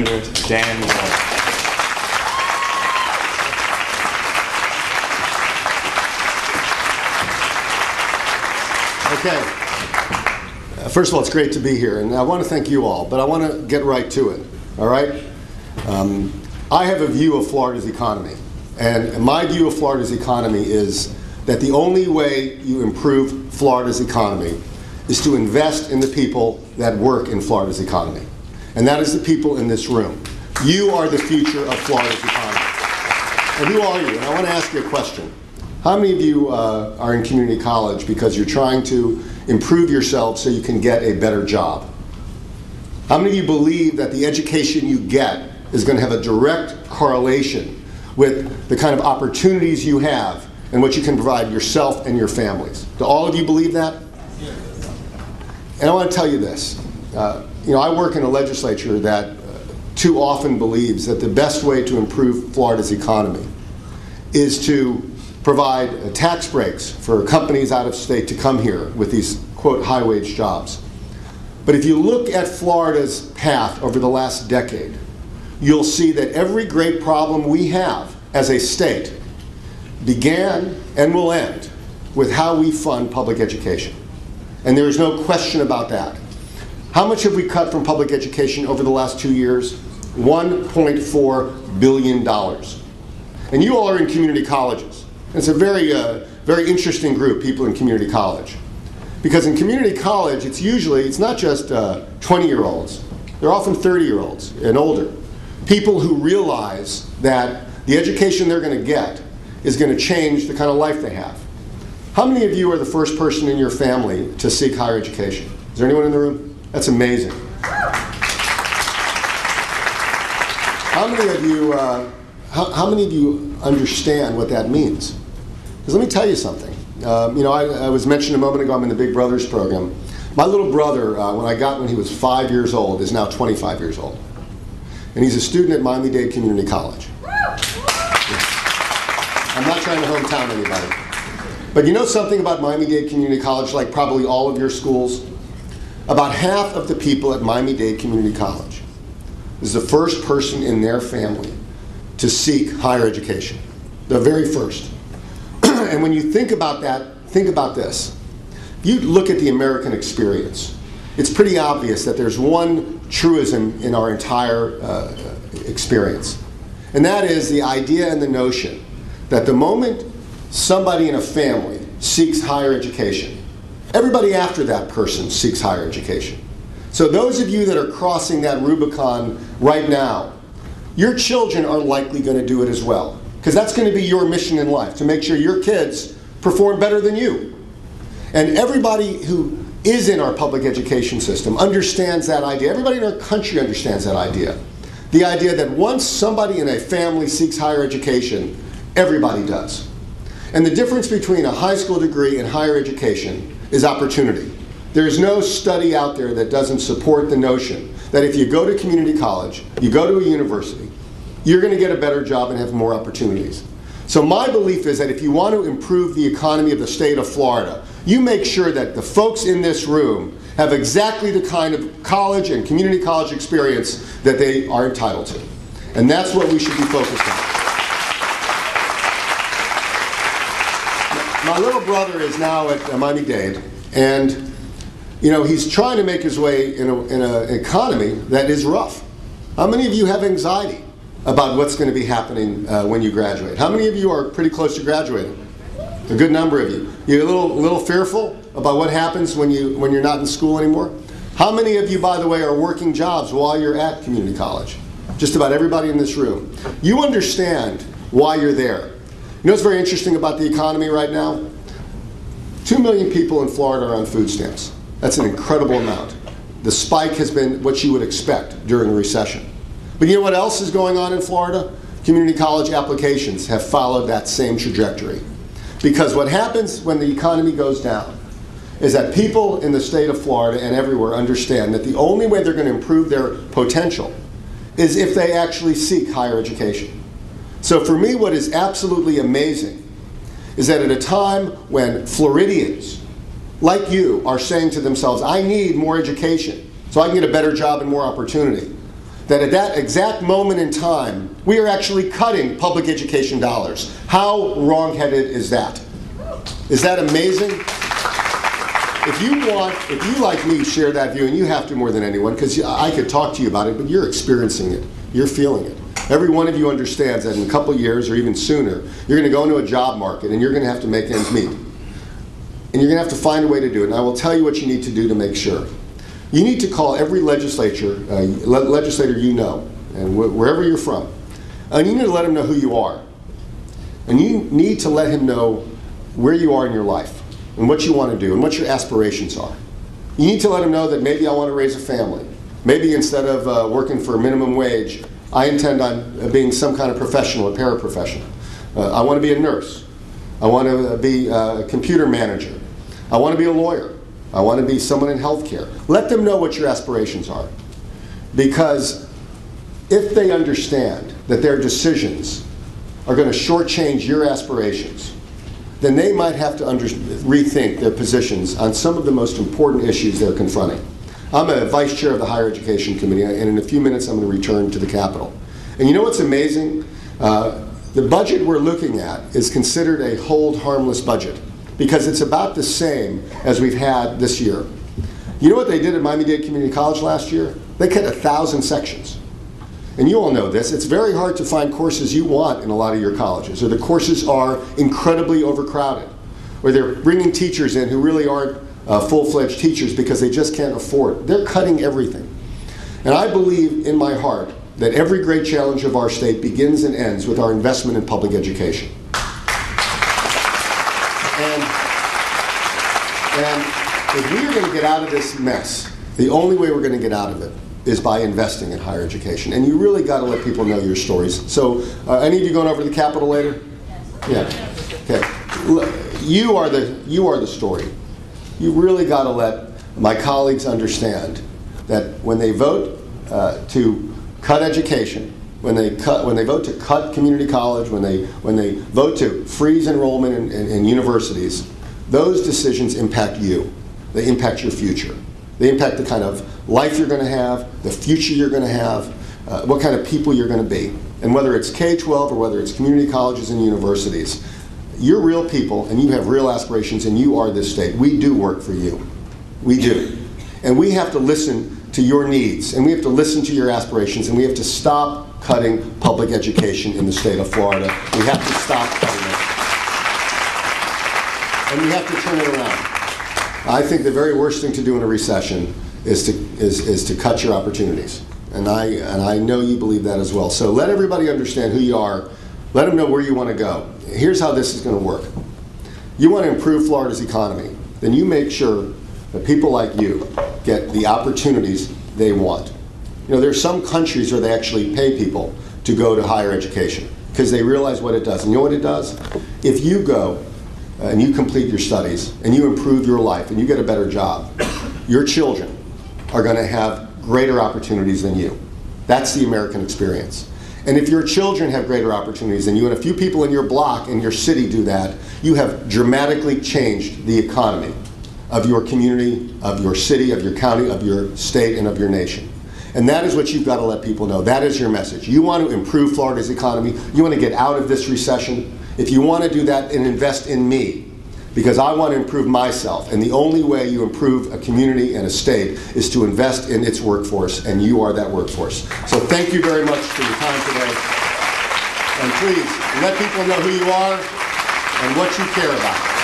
Candidate Dan Gelber. Okay. First of all, it's great to be here, and I want to thank you all, but I want to get right to it, all right? I have a view of Florida's economy, and my view of Florida's economy is that the only way you improve Florida's economy is to invest in the people that work in Florida's economy. And that is the people in this room. You are the future of Florida's economy. And who are you? And I want to ask you a question. How many of you are in community college because you're trying to improve yourself so you can get a better job? How many of you believe that the education you get is going to have a direct correlation with the kind of opportunities you have and what you can provide yourself and your families? Do all of you believe that? And I want to tell you this. I work in a legislature that too often believes that the best way to improve Florida's economy is to provide tax breaks for companies out of state to come here with these, quote, high-wage jobs. But if you look at Florida's path over the last decade, you'll see that every great problem we have as a state began and will end with how we fund public education. And there is no question about that. How much have we cut from public education over the last 2 years? $1.4 billion. And you all are in community colleges. It's a very interesting group, people in community college. Because in community college, it's not just 20-year-olds. They're often 30-year-olds and older. People who realize that the education they're going to get is going to change the kind of life they have. How many of you are the first person in your family to seek higher education? Is there anyone in the room? That's amazing. How many of you understand what that means? Because let me tell you something. I was mentioned a moment ago, I'm in the Big Brothers program. My little brother, when he was 5 years old, is now 25 years old. And he's a student at Miami-Dade Community College. I'm not trying to hometown anybody. But you know something about Miami-Dade Community College, like probably all of your schools? About half of the people at Miami-Dade Community College is the first person in their family to seek higher education. The very first. And when you think about that, think about this. You look at the American experience. It's pretty obvious that there's one truism in our entire experience. And that is the idea and the notion that the moment somebody in a family seeks higher education, everybody after that person seeks higher education. So those of you that are crossing that Rubicon right now, your children are likely going to do it as well. Because that's going to be your mission in life, to make sure your kids perform better than you. And everybody who is in our public education system understands that idea. Everybody in our country understands that idea. The idea that once somebody in a family seeks higher education, everybody does. And the difference between a high school degree and higher education is opportunity. There's no study out there that doesn't support the notion that if you go to community college, you go to a university, you're going to get a better job and have more opportunities. So my belief is that if you want to improve the economy of the state of Florida, you make sure that the folks in this room have exactly the kind of college and community college experience that they are entitled to. And that's what we should be focused on. My little brother is now at Miami-Dade, and he's trying to make his way in an economy that is rough. How many of you have anxiety about what's going to be happening when you graduate? How many of you are pretty close to graduating? A good number of you. You're a little fearful about what happens when you're not in school anymore? How many of you, by the way, are working jobs while you're at community college? Just about everybody in this room. You understand why you're there. You know what's very interesting about the economy right now? 2 million people in Florida are on food stamps. That's an incredible amount. The spike has been what you would expect during a recession. But you know what else is going on in Florida? Community college applications have followed that same trajectory. Because what happens when the economy goes down is that people in the state of Florida and everywhere understand that the only way they're going to improve their potential is if they actually seek higher education. So for me, what is absolutely amazing is that at a time when Floridians like you are saying to themselves, I need more education so I can get a better job and more opportunity, that at that exact moment in time, we are actually cutting public education dollars. How wrong-headed is that? Is that amazing? If you like me share that view, and you have to more than anyone, because I could talk to you about it, but you're experiencing it, you're feeling it. Every one of you understands that in a couple years or even sooner, you're going to go into a job market and you're going to have to make ends meet. And you're going to have to find a way to do it. And I will tell you what you need to do to make sure. You need to call every legislator you know, and wherever you're from, and you need to let them know who you are. And you need to let him know where you are in your life, and what you want to do, and what your aspirations are. You need to let him know that maybe I want to raise a family. Maybe instead of working for minimum wage, I intend on being some kind of professional, a paraprofessional. I want to be a nurse. I want to be a computer manager. I want to be a lawyer. I want to be someone in healthcare. Let them know what your aspirations are. Because if they understand that their decisions are going to shortchange your aspirations, then they might have to rethink their positions on some of the most important issues they're confronting. I'm a vice chair of the Higher Education Committee, and in a few minutes I'm going to return to the Capitol. And you know what's amazing? The budget we're looking at is considered a hold harmless budget because it's about the same as we've had this year. You know what they did at Miami-Dade Community College last year? They cut 1,000 sections. And you all know this, it's very hard to find courses you want in a lot of your colleges, or the courses are incredibly overcrowded, or they're bringing teachers in who really aren't full-fledged teachers because they just can't afford it. They're cutting everything. And I believe in my heart that every great challenge of our state begins and ends with our investment in public education. And if we are going to get out of this mess, the only way we're going to get out of it is by investing in higher education. And you really got to let people know your stories. So, any of you going over to the Capitol later? Yes. Yeah. Okay. You are the story. You really got to let my colleagues understand that when they vote to cut education, when they vote to cut community college, when they vote to freeze enrollment in universities, those decisions impact you. They impact your future. They impact the kind of life you're going to have, the future you're going to have, what kind of people you're going to be. And whether it's K-12 or whether it's community colleges and universities, you're real people and you have real aspirations and you are this state. We do work for you. We do. And we have to listen to your needs and we have to listen to your aspirations and we have to stop cutting public education in the state of Florida. We have to stop cutting it. And we have to turn it around. I think the very worst thing to do in a recession is to cut your opportunities. And I know you believe that as well. So let everybody understand who you are. Let them know where you want to go. Here's how this is going to work. You want to improve Florida's economy, then you make sure that people like you get the opportunities they want. You know, there's some countries where they actually pay people to go to higher education because they realize what it does. And you know what it does? If you go and you complete your studies and you improve your life and you get a better job, your children are going to have greater opportunities than you. That's the American experience. And if your children have greater opportunities than you, and a few people in your block, in your city do that, you have dramatically changed the economy of your community, of your city, of your county, of your state, and of your nation. And that is what you've got to let people know. That is your message. You want to improve Florida's economy. You want to get out of this recession. If you want to do that, then invest in me. Because I want to improve myself. And the only way you improve a community and a state is to invest in its workforce, and you are that workforce. So thank you very much for your time today. And please, let people know who you are and what you care about.